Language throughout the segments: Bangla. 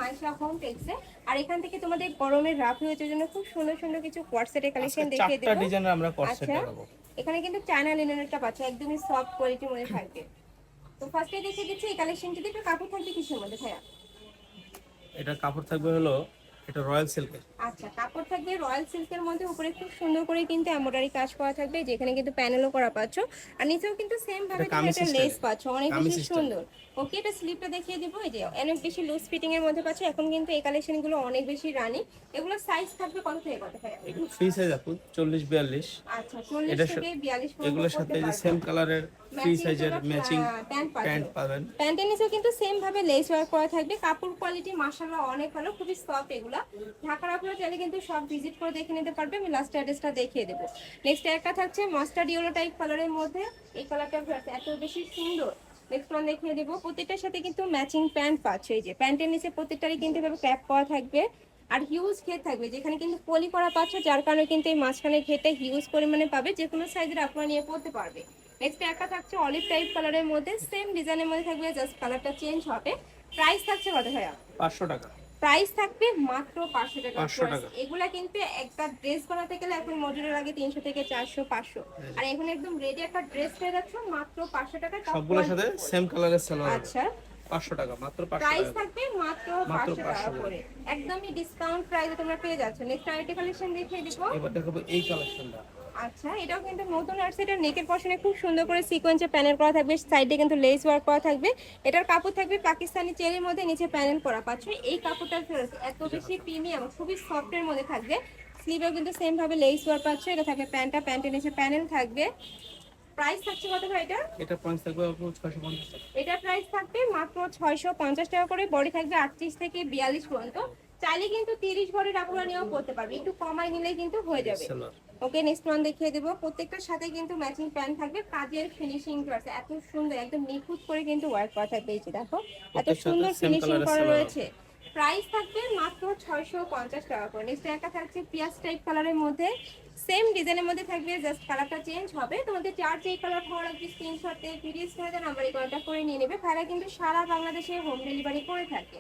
মাইশা হোম টেক্সে। আর এখান থেকে তোমাদের গরমের রাফ হয়েছে জন্য খুব সুন্দর সুন্দর কিছু কোয়ার্সেটের কালেকশন দেখিয়ে দেব। চারটা ডিজাইনের আমরা কোয়ার্সেট আচ্ছা, দেখাবো। এখানে কিন্তু চায়না লিনেনটা পাচ্ছ, একদমই সফট কোয়ালিটির মধ্যে থাকবে। তো ফার্স্টে দেখিয়ে দিচ্ছি এই কালেকশনটিতে একটু কাপড় থাকবে কিসের মধ্যে ভাইয়া? এটা কাপড় থাকবে হলো এটা রয়্যাল সিল্কের। আচ্ছা, কাপড় থাকবে রয়্যাল সিল্কের মধ্যে, উপরে খুব সুন্দর করে কিন্তু এমব্রয়ডারি কাজ করা থাকবে, যেখানে কিন্তু প্যানেলও করা পাচ্ছ। আর নিচেও কিন্তু সেম ভাবে এটা তুমি কামিজ একটা লেস স্টাইল, পাচ্ছ, অনেক কামিজ বেশি স্টাইল। সুন্দর। ওকে, এটা স্লিপটা দেখিয়ে দিব। এই যে অনেক বেশি লুজ ফিটিং এর মধ্যে পাচ্ছ। এখন কিন্তু এই কালেকশনগুলো অনেক বেশি রানি। এগুলো সাইজ থাকবে কত থেকে কত ভাইয়া? এগুলো ফ্রি সাইজ আপু 40 42। আচ্ছা, 40 এটা থেকে 42 পর্যন্ত এগুলোর সাথে করতে এই যে পারবে। সেম কালারের ফ্রি ম্যাচিং সাইজের তোমরা ম্যাচিং প্যান্ট প্যান্ট পাচ্ছ। পাবেন। প্যান্টের নিচেও কিন্তু সেম ভাবে লেস ওয়ার্ক করা থাকবে। কাপড় কোয়ালিটি মাশাআল্লাহ অনেক ভালো, খুবই সফট এগুলা। ঢাকার আপনারা চাইলে কিন্তু সব ভিজিট করে দেখে নিতে পারবে। আমি লাস্ট অ্যাড্রেসটা দেখিয়ে দেবো। নেক্সট একটা থাকছে মাস্টার্ড ইয়েলো টাইপ কালারের মধ্যে। এই কালারটা এত বেশি সুন্দর। নেক্সট ওয়ান দেখিয়ে দেবো। প্রত্যেকটার সাথে কিন্তু ম্যাচিং প্যান্ট পাচ্ছ। এই যে প্যান্টের নিচে প্রত্যেকটারই কিন্তু এভাবে ক্যাপ করা থাকবে। আর হিউজ ঘের থাকবে, যেখানে কিন্তু পলি করা পাচ্ছ, যার কারণে কিন্তু এই মাঝখানে ঘেরটা হিউজ পরিমাণে পাবে, যে কোনো সাইজের আপনারা নিয়ে পড়তে পারবে। নেক্সট একটা থাকছে অলিভ টাইপ কালারের মধ্যে, সেম ডিজাইনের মধ্যে থাকবে, জাস্ট কালারটা চেঞ্জ হবে। প্রাইস থাকছে কত ভাইয়া? 500 টাকা। প্রাইস থাকবে মাত্র 500 টাকা। 500 টাকা। এগুলা কিন্তু একটা ড্রেস বানাতে গেলে এখন মজুরি লাগে 300 থেকে 400 500, আর এখন একদম রেডি একটা ড্রেস পেয়ে যাচ্ছ মাত্র 500 টাকা। সবগুলোর সাথে সেম কালারের সালোয়ার। আচ্ছা, 500 টাকা, মাত্র 500 প্রাইস টাকা। থাকবে মাত্র মাত্র 500 টাকা 500 টাকা। করে, একদমই ডিসকাউন্ট প্রাইসে তোমরা পেয়ে যাচ্ছ। নেক্সট আইটি কালেকশন দেখিয়ে দিব। এবার দেখাবো এই কালেকশনটা। আচ্ছা, এটাও কিন্তু নতুন আসছে। এটা নেকের পশনে খুব সুন্দর করে সিকোয়েন্সে প্যানেল করা থাকবে, সাইডে কিন্তু লেস ওয়ার্ক করা থাকবে। এটার কাপড় থাকবে পাকিস্তানি চেরির মধ্যে, নিচে প্যানেল করা পাচ্ছ। এই কাপড়টার ফেরত এত বেশি প্রিমিয়াম, খুবই সফটের মধ্যে থাকবে। স্লিভেও কিন্তু সেম ভাবে লেস ওয়ার্ক পাচ্ছ। এটা থাকবে প্যান্টটা, প্যান্টের নিচে প্যানেল থাকবে। প্রাইস থাকছে কত ভাই এটা? এটা প্রাইস থাকবে আপু 650 টাকা। এটা প্রাইস থাকবে মাত্র 650 টাকা করে। বডি থাকবে 38 থেকে 42 পর্যন্ত। চাইলে কিন্তু 30 বডির আপনারা নিয়েও করতে পারবে, একটু কমাই নিলেই কিন্তু হয়ে যাবে। সালোয়ার। ওকে, নেক্সট ওয়ান দেখিয়ে দেবো। প্রত্যেকটার সাথে কিন্তু ম্যাচিং প্যান্ট থাকবে। কাজের ফিনিশিং আছে এত সুন্দর, একদম নিখুঁত করে কিন্তু ওয়ার্ক করা থাকবে। এই যে দেখো এত সুন্দর ফিনিশিং করা রয়েছে। প্রাইস থাকবে মাত্র 650 টাকা করে। নেক্সট একটা থাকছে পিয়াজ টাইপ কালারের মধ্যে, সেম ডিজাইনের মধ্যে থাকবে, জাস্ট কালারটা চেঞ্জ হবে। তোমাদের চার যেই কালার ভালো লাগবে স্ক্রিনশটে ভিডিও স্ক্রিনে নাম্বার এই কলটা করে নিয়ে নেবে। ভাইরা কিন্তু সারা বাংলাদেশে হোম ডেলিভারি করে থাকে।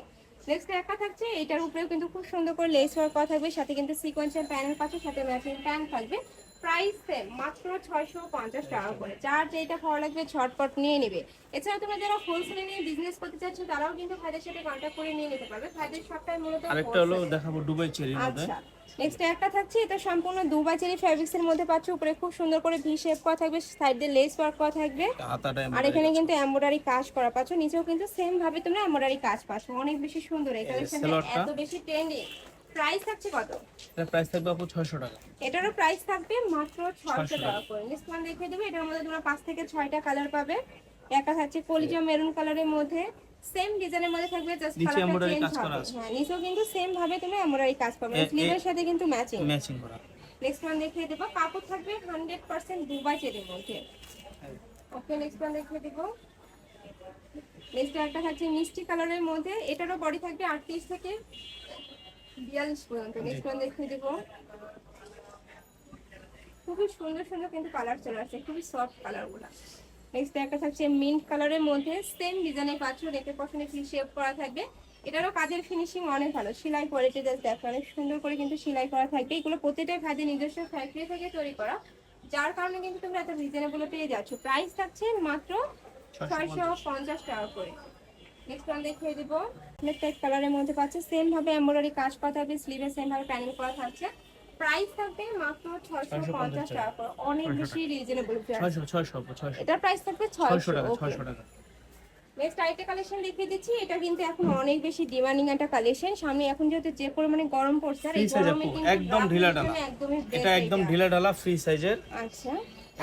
নেক্সট একটা থাকছে, এটার উপরেও কিন্তু খুব সুন্দর করে লেস ওয়ার্ক করা থাকবে, সাথে কিন্তু সিকোয়েন্সের প্যানেল পাচ্ছে, সাথে ম্যাচিং প্যান্ট থাকবে। প্রাইস সেম মাত্র 650 টাকা করে। যার যেটা ভালো লাগবে ঝটপট নিয়ে নেবে। এছাড়া তোমরা যারা হোলসেলে নিয়ে বিজনেস করতে চাচ্ছ তারাও কিন্তু ভাইদের সাথে কন্ট্যাক্ট করে নিয়ে নিতে পারবে। ভাইদের সবটাই মূলত আরেকটা হলো wholesale। দেখাবো দুবাই চেরির মধ্যে। আচ্ছা, নেক্সট একটা থাকছে, এটা সম্পূর্ণ দুবাই চেরি ফ্যাব্রিক্স এর মধ্যে পাচ্ছ। উপরে খুব সুন্দর করে ভি শেপ করা থাকবে, সাইডে লেস ওয়ার্ক করা থাকবে, হাতাটা আর এখানে কিন্তু এমব্রয়ডারি কাজ করা পাচ্ছ। নিচেও কিন্তু সেম ভাবে তোমরা এমব্রয়ডারি কাজ পাচ্ছ, অনেক বেশি সুন্দর। এই কালেকশনটা সালোয়ারটা। এত বেশি ট্রেন্ডিং। প্রাইস থাকছে কত? এটা প্রাইস থাকবে আপু 600 টাকা। এটারও প্রাইস থাকবে মাত্র 600 টাকা করে। নেক্সট ওয়ান দেখিয়ে দেবো। এটার মধ্যে তোমরা 5 থেকে 6টা কালার পাবে। একটা থাকছে কলিজা মেরুন কালারের মধ্যে, সেম ডিজাইনের মধ্যে থাকবে, জাস্ট নিচে কালারটা এমব্রয়ডারি চেঞ্জ কাজ করা হবে। আছে। হ্যাঁ, নিচেও কিন্তু সেম ভাবে তুমি এমব্রয়ডারি কাজ পাবে, স্লিভের সাথে কিন্তু ম্যাচিং। ম্যাচিং করা। নেক্সট ওয়ান দেখিয়ে দেবো। কাপড় থাকবে 100% দুবাই চেরির মধ্যে। ওকে, নেক্সট ওয়ান দেখিয়ে দেবো। নেক্সট একটা থাকছে মিষ্টি কালারের মধ্যে, এটারও বডি থাকবে 38 থেকে 42 পর্যন্ত। নেক্সট ওয়ান দেখিয়ে দেবো। খুবই সুন্দর সুন্দর কিন্তু কালার চলে আসছে, খুবই সফট কালারগুলো। নেক্সট একটা থাকছে মিন্ট কালারের মধ্যে, সেম ডিজাইনে পাচ্ছ, নেকের পশনে ফ্রি শেপ করা থাকবে। এটারও কাজের ফিনিশিং অনেক ভালো, সেলাই কোয়ালিটি জাস্ট দেখো অনেক সুন্দর করে কিন্তু সেলাই করা থাকবে। এগুলো প্রত্যেকটাই ভাজে নিজস্ব ফ্যাক্টরি থেকে তৈরি করা, যার কারণে কিন্তু তোমরা এত রিজনেবল পেয়ে যাচ্ছ। প্রাইস থাকছে মাত্র 650 টাকা করে। নেক্সট ওয়ান দেখিয়ে দিব। ব্ল্যাক কালারের মধ্যে পাচ্ছে, সেম ভাবে এমব্রয়ডারি কাজ করা থাকবে, স্লিভে সেম ভাবে প্যানেল করা থাকছে। প্রাইস থাকবে মাত্র 650 টাকা করে, অনেক বেশি রিজনেবল প্রাইস। 600 এটার প্রাইস থাকবে 600 টাকা। 600 600 টাকা। নেক্সট আইটেম কালেকশন দেখিয়ে দিচ্ছি। এটা কিন্তু এখন অনেক বেশি ডিমান্ডিং একটা কালেকশন। সামনে এখন যেহেতু যে পরিমাণে গরম পড়ছে, আর এই গরমে কিন্তু একদম ঢিলা ঢালা, একদমই এটা একদম ঢিলা ঢালা ফ্রি সাইজের। আচ্ছা,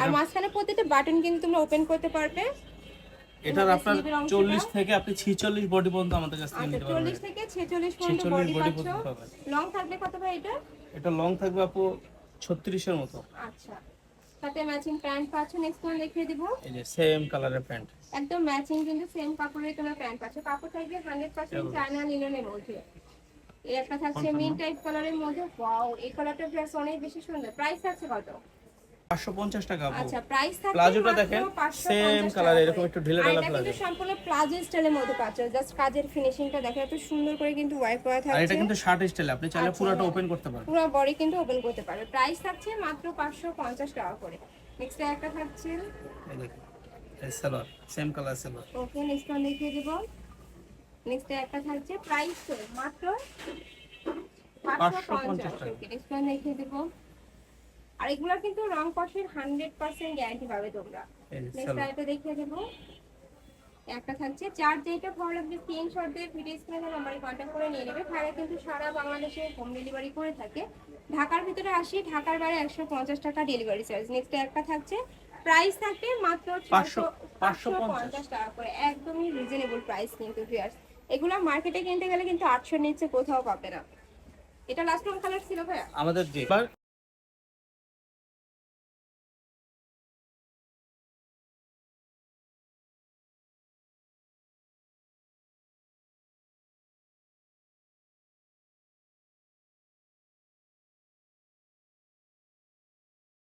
আর মাঝখানে প্রত্যেকটা বাটন কিন্তু তোমরা ওপেন করতে পারবে। এটার আপনার 40 থেকে আপনি 46 বডি পর্যন্ত আমাদের কাছে নিতে পারবেন। 40 থেকে 46 পর্যন্ত বডি পাচ্ছ। পাবেন। লং থাকবে কত ভাই এটা? এটা লং থাকবে আপু 36 এর মতো। আচ্ছা, সাথে ম্যাচিং প্যান্ট পাচ্ছ। নেক্সট ওয়ান দেখিয়ে দিব। এই যে সেম কালারের প্যান্ট, একদম ম্যাচিং কিন্তু সেম কাপড়ের তোমরা প্যান্ট পাচ্ছ। কাপড় থাকবে 100% চায়না লিনেনের মধ্যে। এই একটা থাকছে মিন টাইপ কালারের মধ্যে। ওয়াও, এই কালারটা ড্রেস অনেক বেশি সুন্দর। প্রাইস আছে কত? 550 টাকা আপু। আচ্ছা প্রাইস থাকবে প্লাজোটা মাত্র দেখেন 550 সেম টাকা কালার, করে। এরকম একটু ঢিলে আর ঢালা এটা প্লাজো। কিন্তু সম্পূর্ণ প্লাজো স্টাইলের মধ্যে পাচ্ছ, জাস্ট কাজের ফিনিশিংটা দেখো এত সুন্দর করে কিন্তু ওয়ার্ক করা আর এটা থাকছে। কিন্তু শার্ট স্টাইল, আপনি চাইলে আচ্ছা, পুরোটা হ্যাঁ। ওপেন করতে পারেন। পুরো বডি কিন্তু ওপেন করতে পারবে। প্রাইস থাকছে মাত্র 550 টাকা করে। নেক্সট একটা থাকছে, এই দেখেন এই salwar, same colour salwar. Okay next one দেখিয়ে দেব। নেক্সট একটা থাকছে প্রাইস মাত্র 550 টাকা। ওকে নেক্সট ওয়ান দেখিয়ে দেব। আর এগুলা কিন্তু রং কষের 100% গ্যারান্টি পাবে তোমরা। এই নেক্সট সালোয়ার। একটা দেখিয়ে দেব। একটা থাকছে, যার যেটা ভালো লাগবে স্ক্রিনশট দিয়ে ভিডিও স্ক্রিনে নাম্বারে কন্ট্যাক্ট করে নিয়ে নেবে। ভাড়া কিন্তু সারা বাংলাদেশে হোম ডেলিভারি করে থাকে। ঢাকার ভিতরে 80, ঢাকার বাইরে 150 টাকা ডেলিভারি চার্জ। নেক্সট একটা থাকছে, প্রাইস থাকবে মাত্র 550 টাকা করে। একদমই রিজনেবল প্রাইস কিন্তু ভিউয়ার্স। এগুলো মার্কেটে কিনতে গেলে কিন্তু 800 নিচে কোথাও পাবে না। এটা লাস্ট ওয়ান কালার ছিল ভাইয়া? আমাদের যে এবার